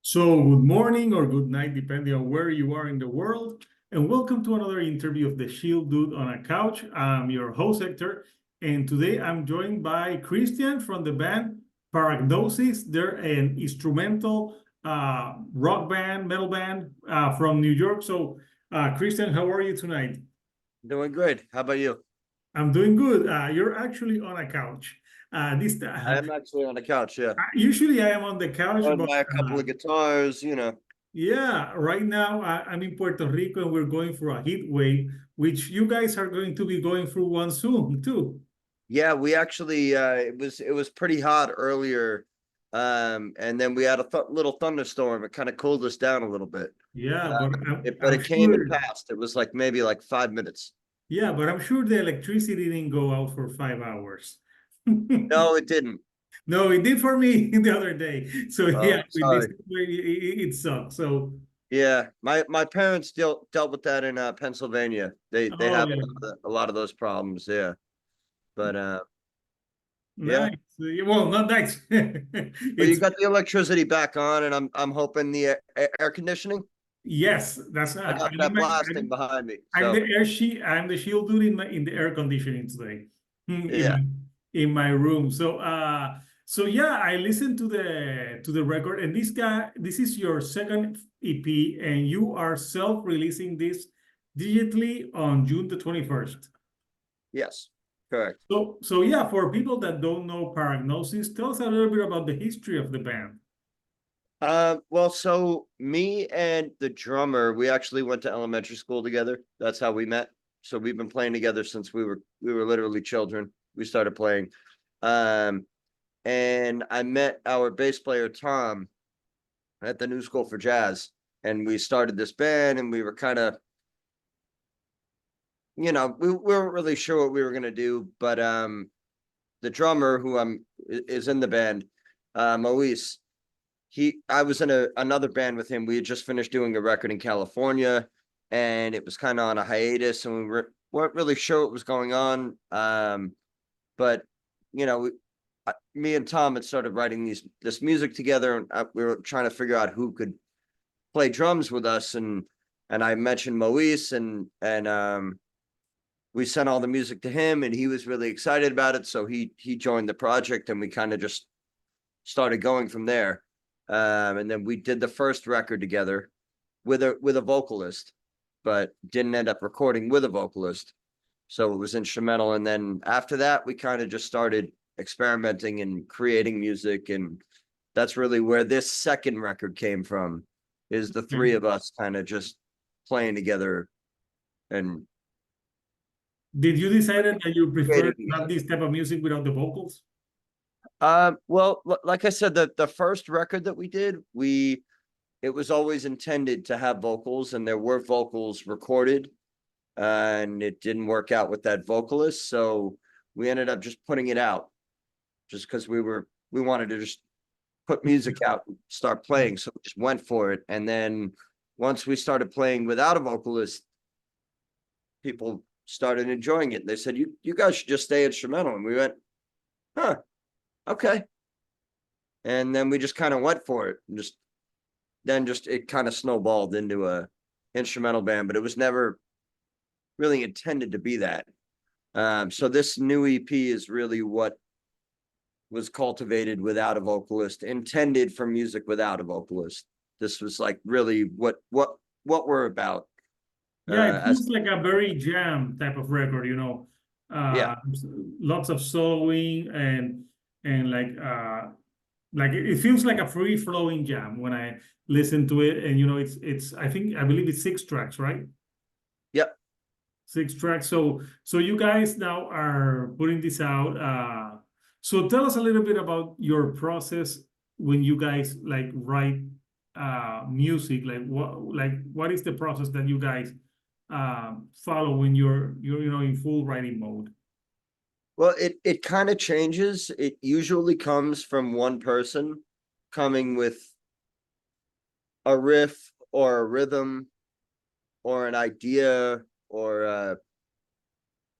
So, good morning or good night, depending on where you are in the world. And welcome to another interview of the Shield Dude on a Couch. I'm your host, Hector. And today I'm joined by Christian from the band Paragnosis. They're an instrumental rock band, metal band from New York. So, Christian, how are you tonight? Doing good. How about you? I'm doing good. You're actually on a couch. This I am actually on the couch, yeah. Usually I am on the couch, Joined but by a couple of guitars. yeah, right now I'm in Puerto Rico and we're going through a heat wave, which you guys are going to be going through one soon too. Yeah, we actually it was pretty hot earlier. And then we had a little thunderstorm. It kind of cooled us down a little bit. Yeah, Uh, but but I'm it came and sure. passed. It was like maybe like 5 minutes. Yeah, but I'm sure the electricity didn't go out for 5 hours. No, it didn't. No, it did for me the other day. So Oh, yeah, I'm with this sorry. it sucks. So Yeah, my parents dealt with that in Pennsylvania. They oh have yeah, a lot of those problems, yeah. But yeah. nice. Well, not nice. Well, you It's got the electricity back on, and I'm hoping the air conditioning. yes, that's I got that blasting behind me. I'm the So I'm the shield dude in the air conditioning today yeah. in my room. So yeah, I listened to the record, and this is your second EP, and you are self-releasing this digitally on June the 21st. Yes. Correct. So yeah, for people that don't know Paragnosis, tell us a little bit about the history of the band. Well, so me and the drummer, we actually went to elementary school together. That's how we met. So we've been playing together since we were literally children. We started playing. Um, and I met our bass player Tom at the New School for Jazz, and we started this band, and we were kind of, we weren't really sure what we were gonna do, but the drummer who is in the band, Moïse. I was in another band with him. We had just finished doing a record in California, and it was kind of on a hiatus, and weren't really sure what was going on. But you know, me and Tom had started writing this music together, and we were trying to figure out who could play drums with us, and I mentioned Moise, and we sent all the music to him, and he was really excited about it. So he joined the project, and we kind of just started going from there. And then we did the first record together with a vocalist, but didn't end up recording with a vocalist. So it was instrumental. And then after that, we kind of just started experimenting and creating music. And that's really where this second record came from, is the three Okay. of us kind of just playing together and Did you decide that you prefer creating to have music. this type of music without the vocals? Well, like I said, the first record that we did, it was always intended to have vocals, and there were vocals recorded, and it didn't work out with that vocalist, so we ended up just putting it out, just because we wanted to just put music out and start playing, so we just went for it. And then once we started playing without a vocalist, people started enjoying it. They said, you guys should just stay instrumental, and we went, huh, okay. And then we just kind of went for it, and just it kind of snowballed into a instrumental band, but it was never really intended to be that. So this new EP is really what was cultivated without a vocalist, intended for music without a vocalist. This was like really what we're about. Yeah, it As feels like a very jam type of record, you know. Yeah, Uh, Lots of soloing and like it feels like a free flowing jam when I listen to it. And you know, it's I believe it's 6 tracks, right? yep. 6 tracks. So you guys now are putting this out. So tell us a little bit about your process when you guys like write music. What is the process that you guys follow when you're you know in full writing mode? Well, it kind of changes. It usually comes from one person coming with a riff or a rhythm or an idea or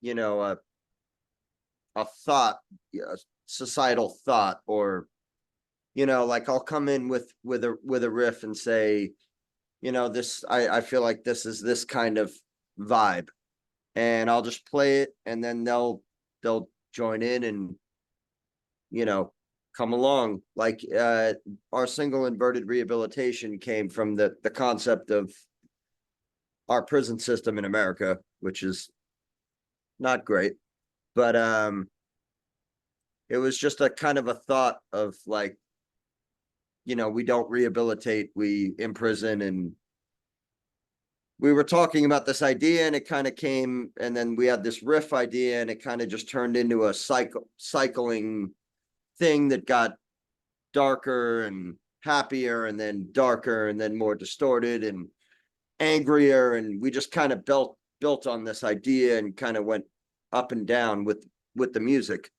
you know a thought, societal thought, or you know, like I'll come in with a riff and say, you know, I feel like this is this kind of vibe, and I'll just play it, and then they'll join in and, you know, come along. Like our single Inverted Rehabilitation came from the concept of our prison system in America, which is not great, but it was just a kind of a thought of like, you know, we don't rehabilitate, we imprison. And we were talking about this idea, and it kind of came, and then we had this riff idea, and it kind of just turned into a cycling thing that got darker and happier, and then darker, and then more distorted and angrier. And we just kind of built on this idea and kind of went up and down with the music.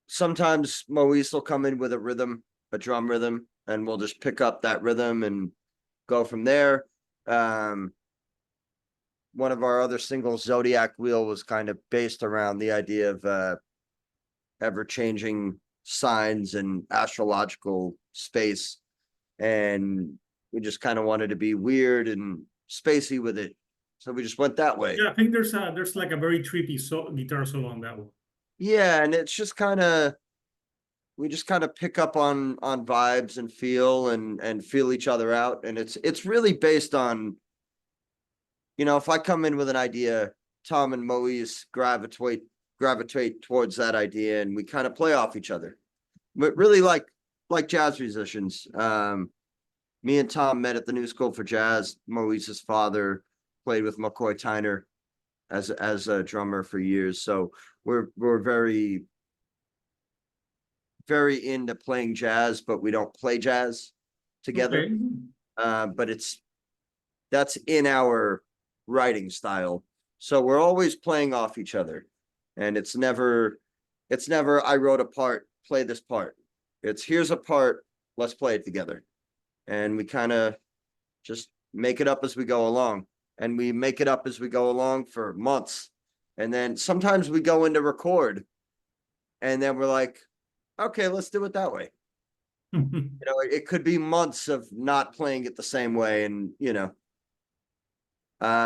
Sometimes Moïse will come in with a rhythm, a drum rhythm, and we'll just pick up that rhythm and go from there. One of our other singles, Zodiac Wheel, was kind of based around the idea of ever-changing signs and astrological space. And we just kind of wanted to be weird and spacey with it. So we just went that way. Yeah, I think there's like a very trippy guitar solo on that one. Yeah, and it's just kind of, we just kind of pick up on vibes and feel each other out. And it's really based on, you know, if I come in with an idea, Tom and Moïse gravitate towards that idea, and we kind of play off each other. But really like jazz musicians. Me and Tom met at the New School for Jazz. Moïse's father played with McCoy Tyner as a drummer for years. So we're very, very into playing jazz, but we don't play jazz together. Okay. But that's in our writing style. So we're always playing off each other. And it's never I wrote a part, play this part. It's here's a part, let's play it together. And we kind of just make it up as we go along. And we make it up as we go along for months. And then sometimes we go into record, and then we're like, okay, let's do it that way. You know, it could be months of not playing it the same way. And, you know,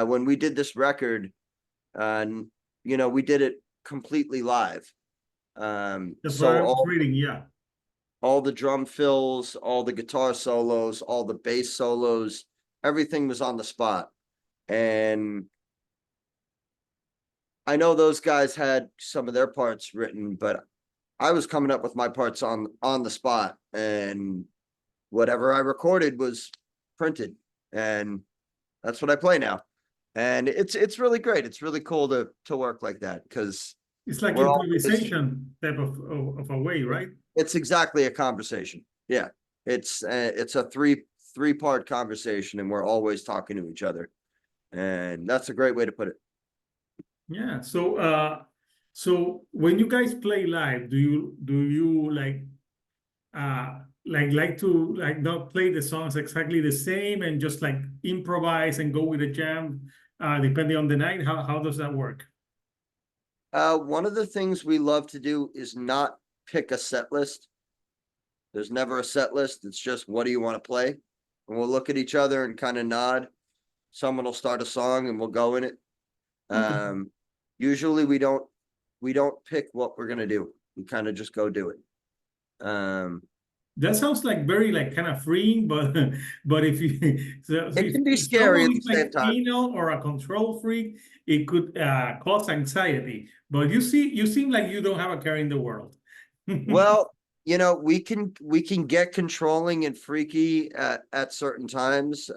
when we did this record, you know, we did it completely live. So all the drum fills, all the guitar solos, all the bass solos, everything was on the spot. And I know those guys had some of their parts written, but I was coming up with my parts on the spot, and whatever I recorded was printed, and that's what I play now. And it's really great. It's really cool to work like that, because it's like improvisation type of a way, right? It's exactly a conversation. Yeah, it's a three-part conversation, and we're always talking to each other, and that's a great way to put it. Yeah. So when you guys play live, do you like to like not play the songs exactly the same and just like improvise and go with a jam, depending on the night? How does that work? One of the things we love to do is not pick a set list. There's never a set list. It's just, what do you want to play? And we'll look at each other and kind of nod. Someone will start a song and we'll go in it. Usually we don't pick what we're gonna do. We kind of just go do it. That sounds like very like kind of freeing, but if you it can be scary at the same time. Anal or a control freak, it could cause anxiety. But you seem like you don't have a care in the world. Well, you know, we can get controlling and freaky at certain times.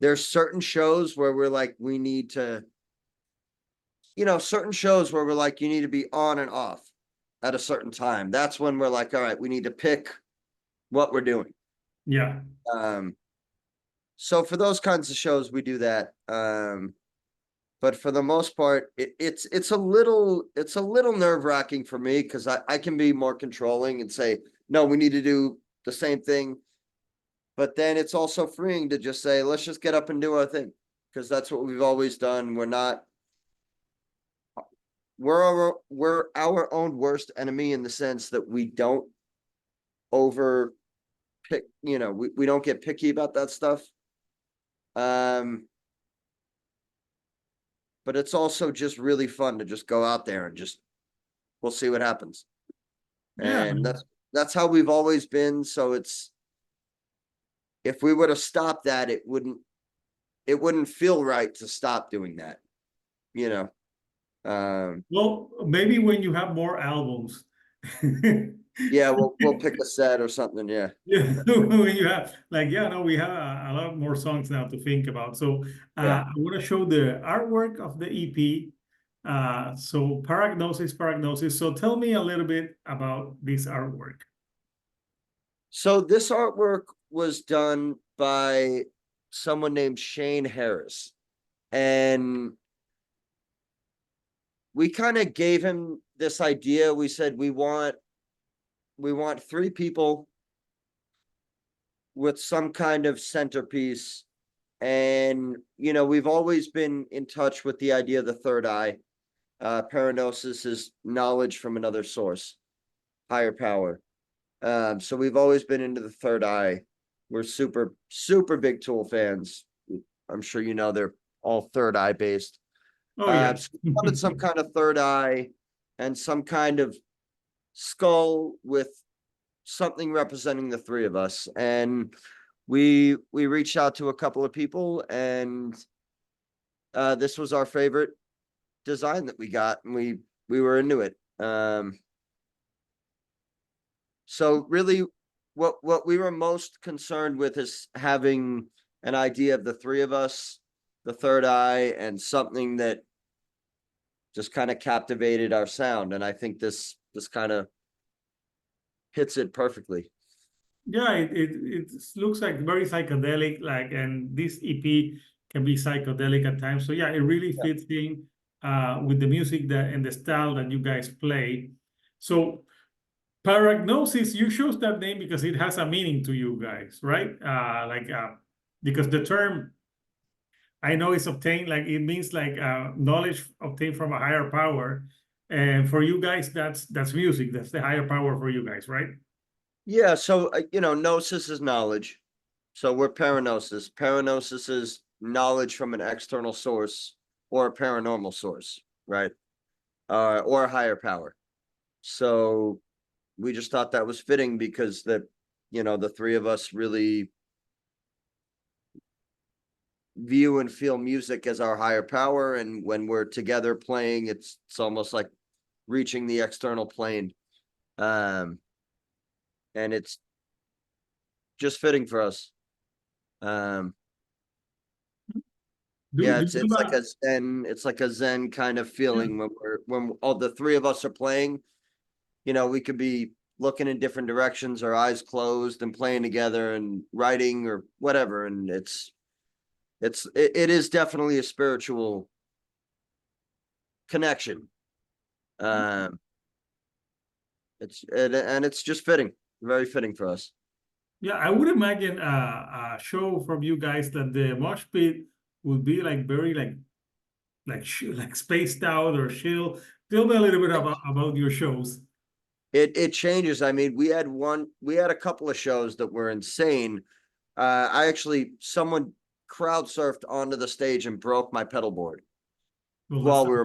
There's certain shows where we're like, we need to, you know, certain shows where we're like, you need to be on and off at a certain time. That's when we're like, all right, we need to pick what we're doing. Yeah. So for those kinds of shows, we do that. But for the most part, it's a little nerve-wracking for me, because I can be more controlling and say, no, we need to do the same thing. But then it's also freeing to just say, let's just get up and do our thing, because that's what we've always done. We're not, we're our own worst enemy in the sense that we don't over pick, we don't get picky about that stuff. But it's also just really fun to just go out there and we'll see what happens. Yeah. And that's how we've always been. So if we were to stop that, it wouldn't feel right to stop doing that, Well, maybe when you have more albums. Yeah, we'll pick a set or something. Yeah. Yeah, when you have no, we have a lot more songs now to think about. So Yeah. I want to show the artwork of the EP. So Paragnosis. So tell me a little bit about this artwork. So this artwork was done by someone named Shane Harris, and we kind of gave him this idea. We said we want 3 people with some kind of centerpiece. And we've always been in touch with the idea of the third eye. Paragnosis is knowledge from another source, higher power. So we've always been into the third eye. We're super, super big Tool fans. I'm sure they're all third eye based. Oh yeah. So we wanted some kind of third eye and some kind of skull with something representing the 3 of us. And we reached out to a couple of people, and this was our favorite design that we got, and we were into it. So really what we were most concerned with is having an idea of the 3 of us, the third eye, and something that just kind of captivated our sound. And I think this kind of hits it perfectly. Yeah, it looks like very psychedelic, and this EP can be psychedelic at times. So yeah, it really fits in with the music and the style that you guys play. So Paragnosis, you chose that name because it has a meaning to you guys, right? Because the term I know is obtained, it means knowledge obtained from a higher power. And for you guys, that's music. That's the higher power for you guys, right? Yeah. So, gnosis is knowledge. So we're paragnosis. Paragnosis is knowledge from an external source or a paranormal source, right? Or a higher power. So we just thought that was fitting because the 3 of us really view and feel music as our higher power. And when we're together playing, it's almost like reaching the external plane. And it's just fitting for us. It's like a zen kind of feeling when all the 3 of us are playing. We could be looking in different directions, our eyes closed, and playing together and writing or whatever. And it is definitely a spiritual connection. It's just fitting, very fitting for us. Yeah, I would imagine a show from you guys that the mosh pit would be very spaced out or chill. Tell me a little bit about your shows. It changes. I mean, we had a couple of shows that were insane. Someone crowd surfed onto the stage and broke my pedal board while we were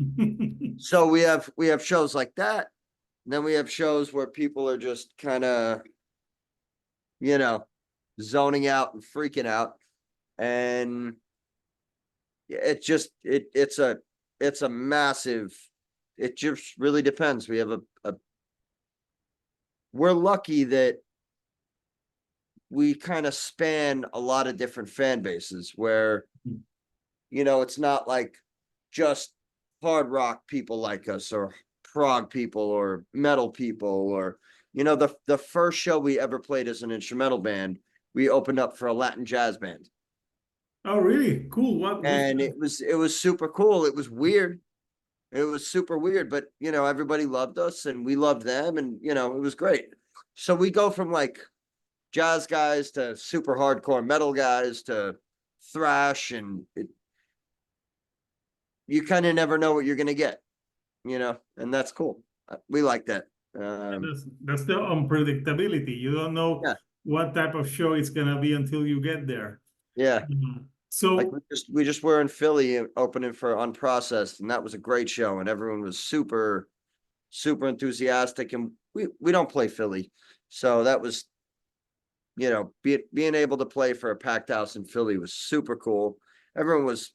playing. So we have shows like that. And then we have shows where people are just kind of, zoning out and freaking out. And it's a massive, it just really depends. We have we're lucky that we kind of span a lot of different fan bases where, it's not like just hard rock people like us or prog people or metal people or, the first show we ever played as an instrumental band, we opened up for a Latin jazz band. Oh, really? Cool. And it was super cool. It was weird. It was super weird, but everybody loved us and we loved them, and it was great. So we go from jazz guys to super hardcore metal guys to thrash, and you kind of never know what you're going to get. and that's cool. We like that. That's the unpredictability. You don't know Yeah, what type of show it's gonna be until you get there. yeah. Like So we just were in Philly opening for Unprocessed, and that was a great show, and everyone was super, super enthusiastic. And we don't play Philly, so that was, being able to play for a packed house in Philly was super cool. Everyone was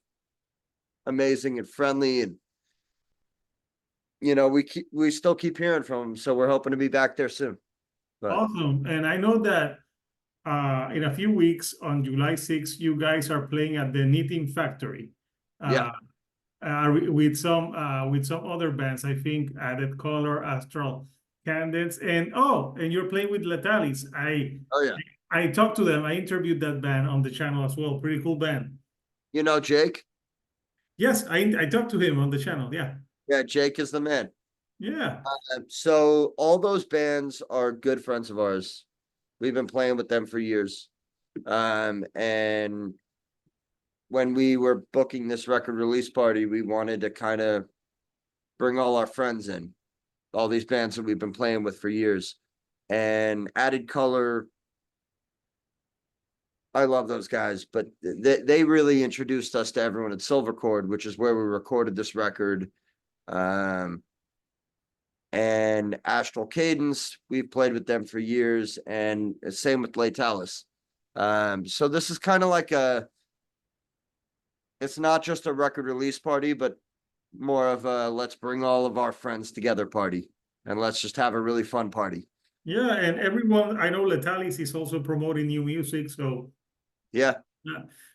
amazing and friendly, and we still keep hearing from them, so we're hoping to be back there soon. But awesome. And I know that in a few weeks on July 6th, you guys are playing at the Knitting Factory. yeah, With some other bands, I think Added Color, Astral Candidates, and you're playing with Latalis. oh yeah, I talked to them. I interviewed that band on the channel as well. Pretty cool band. Jake. Yes, I talked to him on the channel. Yeah, Yeah, Jake is the man. yeah. So all those bands are good friends of ours. We've been playing with them for years. And when we were booking this record release party, we wanted to kind of bring all our friends in, all these bands that we've been playing with for years. And Added Color, I love those guys, but they really introduced us to everyone at Silvercord, which is where we recorded this record. And Astral Cadence, we've played with them for years, and same with Latalis. So this is kind of like it's not just a record release party, but more of a let's bring all of our friends together party, and let's just have a really fun party. Yeah, and everyone, I know Latalis is also promoting new music, so Yeah,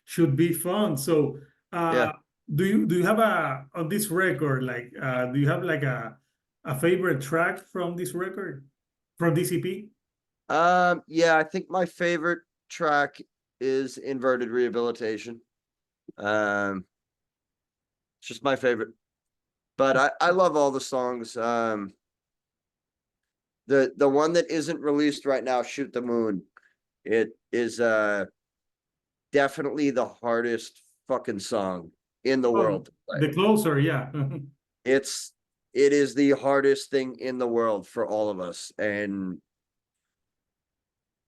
should be fun. So, yeah. do you have on this record, like do you have like a favorite track from this record, from this EP? Yeah, I think my favorite track is Inverted Rehabilitation. It's just my favorite. But I love all the songs. The one that isn't released right now, Shoot the Moon, it is definitely the hardest fucking song in the Oh, world to play. the closer, yeah. It is the hardest thing in the world for all of us, and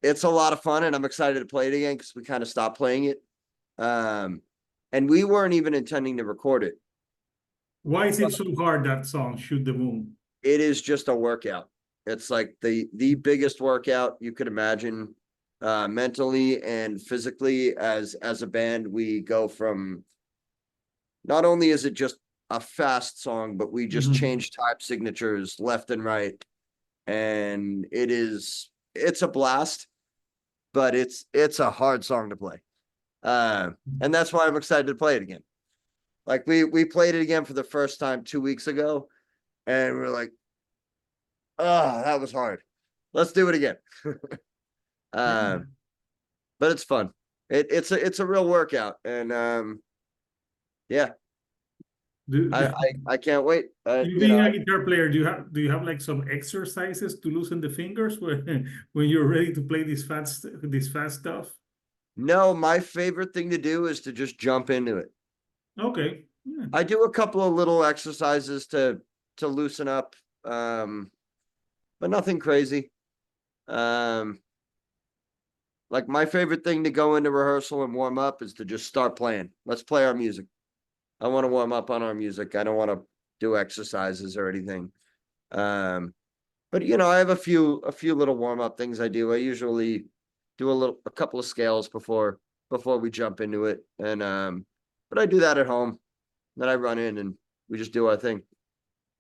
it's a lot of fun, and I'm excited to play it again because we kind of stopped playing it. And we weren't even intending to record it. Why is it so hard, that song, Shoot the Moon? It is just a workout. It's like the biggest workout you could imagine, mentally and physically. As a band, we go from, not only is it just a fast song, but we just Mhm. change time signatures left and right, and it's a blast, but it's a hard song to play. And that's why I'm excited to play it again. Like we played it again for the first time 2 weeks ago, and we're like, oh, that was hard. Let's do it again. Yeah. But it's fun. It's a real workout, and yeah, Do, do, I can't wait. you being a guitar player, do you have like some exercises to loosen the fingers when you're ready to play this fast stuff? No, my favorite thing to do is to just jump into it. Okay. Yeah. I do a couple of little exercises to loosen up, but nothing crazy. Like my favorite thing to go into rehearsal and warm up is to just start playing. Let's play our music. I want to warm up on our music. I don't want to do exercises or anything. But I have a few little warm up things I do. I usually do a couple of scales before we jump into it, and but I do that at home. Then I run in and we just do our thing.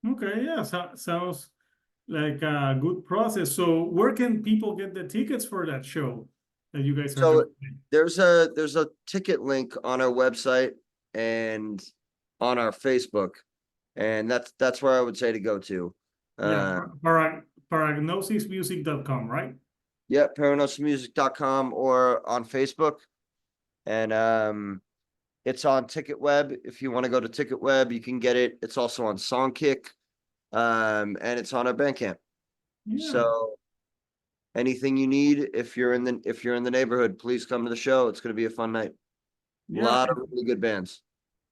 Okay. Yeah. Sounds like a good process. So where can people get the tickets for that show that you guys are So gonna play? there's a ticket link on our website and on our Facebook, and that's where I would say to go to. Yeah. Uh, Paragnosismusic.com, right? yeah, paranoidmusic.com or on Facebook. And it's on TicketWeb. If you want to go to TicketWeb, you can get it. It's also on Songkick. And it's on our Bandcamp. Yeah. So anything you need, if you're in the neighborhood, please come to the show. It's going to be a fun night. A Yeah. lot of really good bands.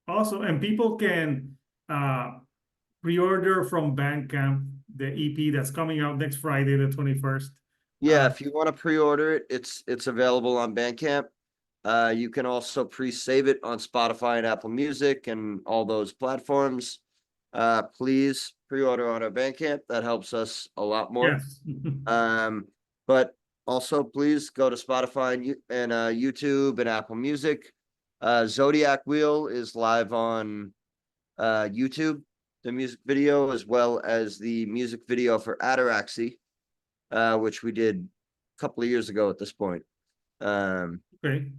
Also, and people can uh pre-order from Bandcamp, the EP that's coming out next Friday, the 21st. Yeah, if you want to pre-order it, it's available on Bandcamp. You can also pre-save it on Spotify and Apple Music and all those platforms. Please pre-order on our Bandcamp. That helps us a lot more. Yes. But also please go to Spotify and YouTube and Apple Music. Zodiac Wheel is live on YouTube, the music video, as well as the music video for Ataraxy, which we did a couple of years ago at this point. Okay.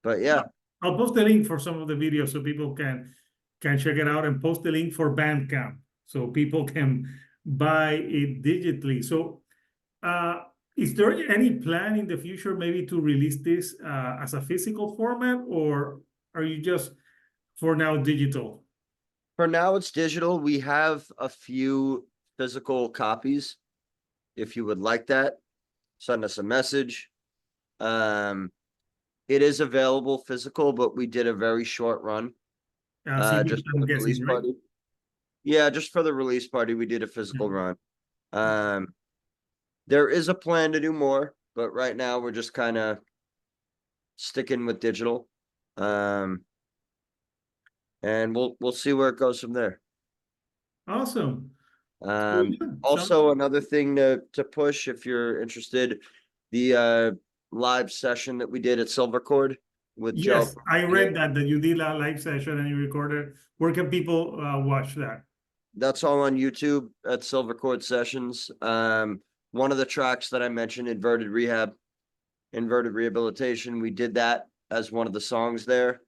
But yeah, I'll post the link for some of the videos so people can check it out, and post the link for Bandcamp so people can buy it digitally. So is there any plan in the future maybe to release this as a physical format, or are you just for now digital? for now it's digital. We have a few physical copies. If you would like that, send us a message. It is available physical, but we did a very short run. CD, Just for I'm the guessing, release right? party. Yeah, just for the release party, we did a physical run. There is a plan to do more, but right now we're just kind of sticking with digital. And we'll see where it goes from there. Awesome. Also another thing to push, if you're interested, the live session that we did at Silvercord with Joe. Yes, I read that you did a live session and you recorded. Where can people watch that? That's all on YouTube at Silvercord Sessions. One of the tracks that I mentioned, Inverted Rehabilitation, we did that as one of the songs there.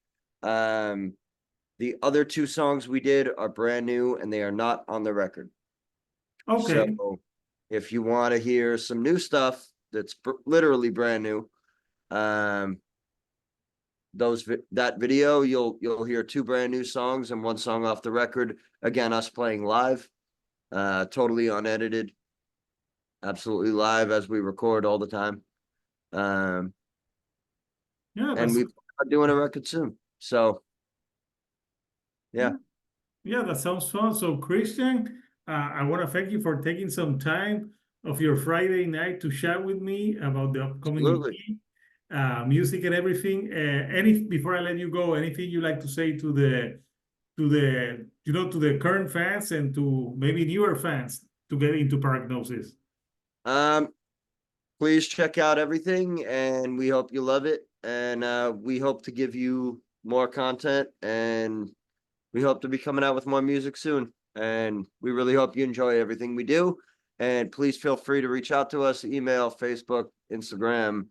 The other two songs we did are brand new and they are not on the record. Okay. So if you want to hear some new stuff that's literally brand new, that video, you'll hear two brand new songs and one song off the record. Again, us playing live, totally unedited, absolutely live as we record all the time. Yeah, And we're doing a record soon. So yeah. Yeah, that sounds fun. So Christian, I want to thank you for taking some time of your Friday night to chat with me about the upcoming EP, music and everything. Before I let you go, anything you like to say to the to the current fans and to maybe newer fans to get into Paragnosis? Please check out everything and we hope you love it. And we hope to give you more content, and we hope to be coming out with more music soon. And we really hope you enjoy everything we do. And please feel free to reach out to us, email, Facebook, Instagram.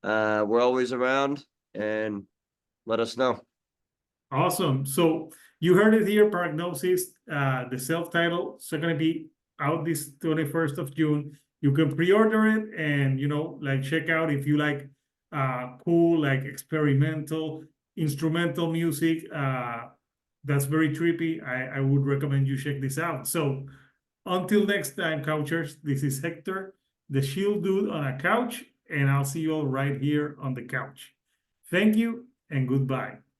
We're always around, and let us know. Awesome. So you heard it here, Paragnosis, the self-title. So going to be out this 21st of June. You can pre-order it and, like check out if you like cool, like experimental, instrumental music. That's very trippy. I would recommend you check this out. So until next time, couchers, this is Hector, the Shield Dude on a couch, and I'll see you all right here on the couch. Thank you and goodbye.